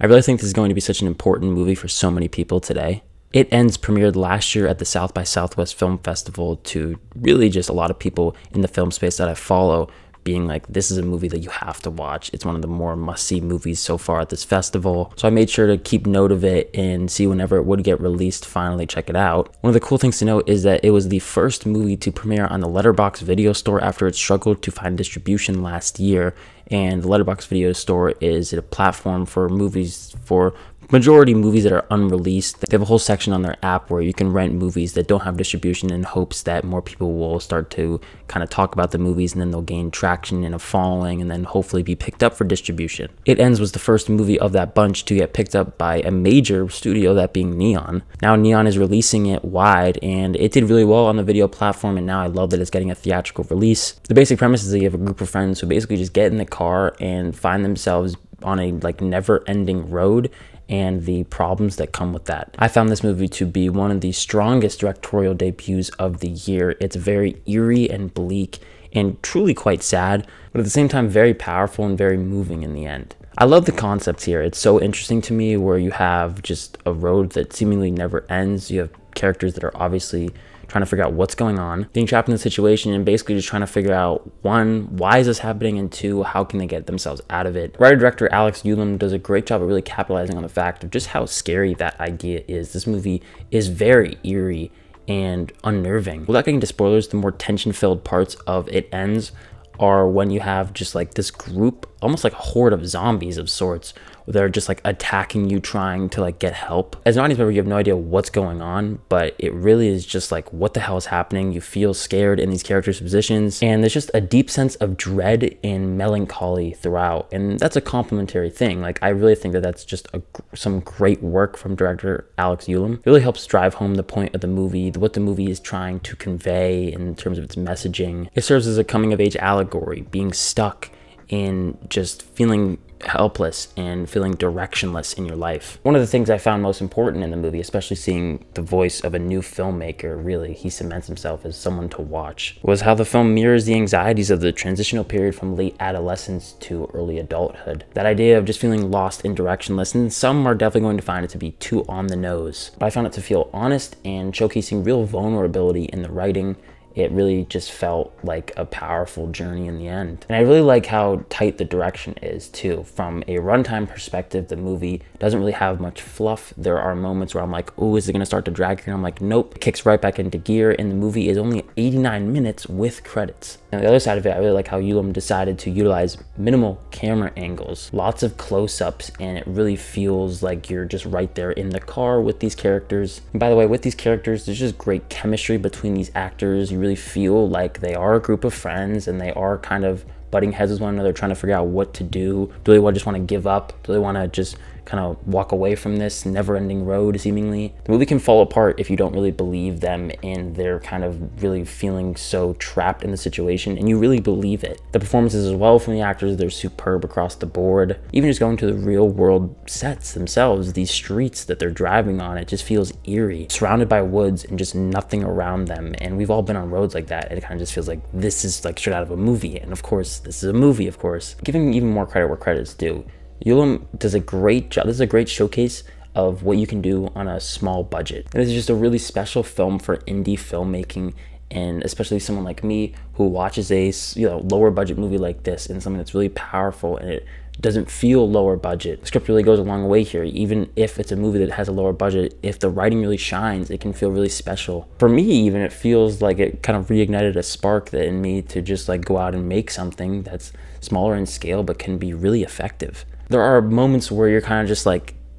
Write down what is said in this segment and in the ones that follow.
I really think this is going to be such an important movie for so many people today. It Ends premiered last year at the South by Southwest Film Festival to really just a lot of people in the film space that I follow being like, this is a movie that you have to watch. It's one of the more must-see movies so far at this festival. So I made sure to keep note of it and see whenever it would get released, finally check it out. One of the cool things to note is that it was the first movie to premiere on the Letterboxd Video Store after it struggled to find distribution last year. And the Letterboxd Video Store is a platform for movies, for majority movies that are unreleased. They have a whole section on their app where you can rent movies that don't have distribution in hopes that more people will start to kind of talk about the movies, and then they'll gain traction and a following and then hopefully be picked up for distribution. It Ends was the first movie of that bunch to get picked up by a major studio, that being Neon. Now Neon is releasing it wide and it did really well on the video platform, and now I love that it's getting a theatrical release. The basic premise is that you have a group of friends who basically just get in the car and find themselves on a never-ending road and the problems that come with that. I found this movie to be one of the strongest directorial debuts of the year. It's very eerie and bleak and truly quite sad, but at the same time very powerful and very moving in the end. I love the concept here. It's so interesting to me, where you have just a road that seemingly never ends. You have characters that are obviously trying to figure out what's going on, being trapped in the situation, and basically just trying to figure out, one, why is this happening, and two, how can they get themselves out of it. Writer-director Alex Ullom does a great job of really capitalizing on the fact of just how scary that idea is. This movie is very eerie and unnerving. Without getting into spoilers, the more tension-filled parts of It Ends are when you have just this group, almost like a horde of zombies of sorts, they're just attacking you, trying to get help. As an audience member, you have no idea what's going on, but it really is just what the hell is happening. You feel scared in these characters' positions, and there's just a deep sense of dread and melancholy throughout, and that's a complimentary thing. I really think that that's just some great work from director Alex Ullom. It really helps drive home the point of the movie, what the movie is trying to convey in terms of its messaging. It serves as a coming-of-age allegory, being stuck in just feeling helpless and feeling directionless in your life. One of the things I found most important in the movie, especially seeing the voice of a new filmmaker, really, he cements himself as someone to watch, was how the film mirrors the anxieties of the transitional period from late adolescence to early adulthood. That idea of just feeling lost and directionless, and some are definitely going to find it to be too on the nose. But I found it to feel honest and showcasing real vulnerability in the writing. It really just felt like a powerful journey in the end. And I really like how tight the direction is too. From a runtime perspective, the movie doesn't really have much fluff. There are moments where I'm like, oh, is it gonna start to drag here? And I'm like, nope. It kicks right back into gear, and the movie is only 89 minutes with credits. And on the other side of it, I really like how Ullom decided to utilize minimal camera angles, lots of close-ups, and it really feels like you're just right there in the car with these characters. And by the way, with these characters, there's just great chemistry between these actors. You really feel like they are a group of friends, and they are kind of butting heads with one another, trying to figure out what to do. Do they just want to give up? Do they want to just kind of walk away from this never-ending road, seemingly? The movie can fall apart if you don't really believe them, and they're kind of really feeling so trapped in the situation, and you really believe it. The performances as well from the actors, they're superb across the board. Even just going to the real-world sets themselves, these streets that they're driving on, it just feels eerie, surrounded by woods and just nothing around them. And we've all been on roads like that, and it kind of just feels like this is straight out of a movie. And of course, this is a movie, of course. Giving even more credit where credit's due, Ullom does a great job. This is a great showcase of what you can do on a small budget. And this is just a really special film for indie filmmaking, and especially someone like me who watches a lower budget movie like this, and something that's really powerful, and it doesn't feel lower budget. The script really goes a long way here. Even if it's a movie that has a lower budget, if the writing really shines, it can feel really special. For me, even, it feels like it kind of reignited a spark in me to just go out and make something that's smaller in scale but can be really effective. There are moments where you're kind of just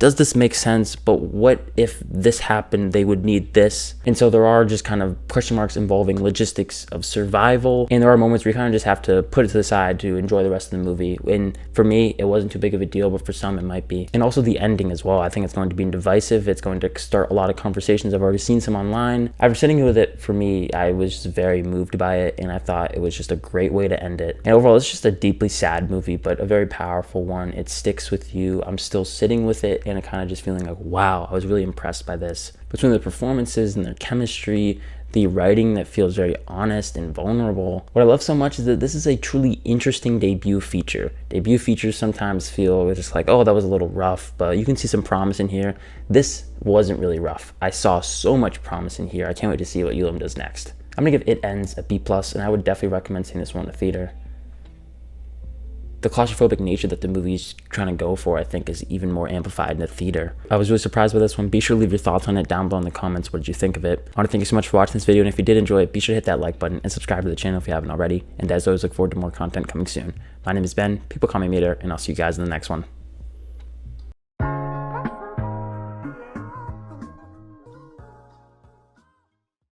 does this make sense? But what if this happened? They would need this. And so there are just kind of question marks involving logistics of survival. And there are moments where you kind of just have to put it to the side to enjoy the rest of the movie. And for me, it wasn't too big of a deal, but for some it might be. And also the ending as well. I think it's going to be divisive. It's going to start a lot of conversations. I've already seen some online. After sitting with it, for me, I was just very moved by it. And I thought it was just a great way to end it. And overall, it's just a deeply sad movie, but a very powerful one. It sticks with you. I'm still sitting with it. And and kind of just feeling like, wow, I was really impressed by this. Between the performances and their chemistry, the writing that feels very honest and vulnerable. What I love so much is that this is a truly interesting debut feature. Debut features sometimes feel just like, oh, that was a little rough, but you can see some promise in here. This wasn't really rough. I saw so much promise in here. I can't wait to see what Ullom does next. I'm gonna give It Ends a B+, and I would definitely recommend seeing this one in the theater. The claustrophobic nature that the movie's trying to go for, I think, is even more amplified in the theater. I was really surprised by this one. Be sure to leave your thoughts on it down below in the comments. What did you think of it? I want to thank you so much for watching this video, and if you did enjoy it, be sure to hit that like button and subscribe to the channel if you haven't already. And as always, look forward to more content coming soon. My name is Ben, people call me Meter, and I'll see you guys in the next one.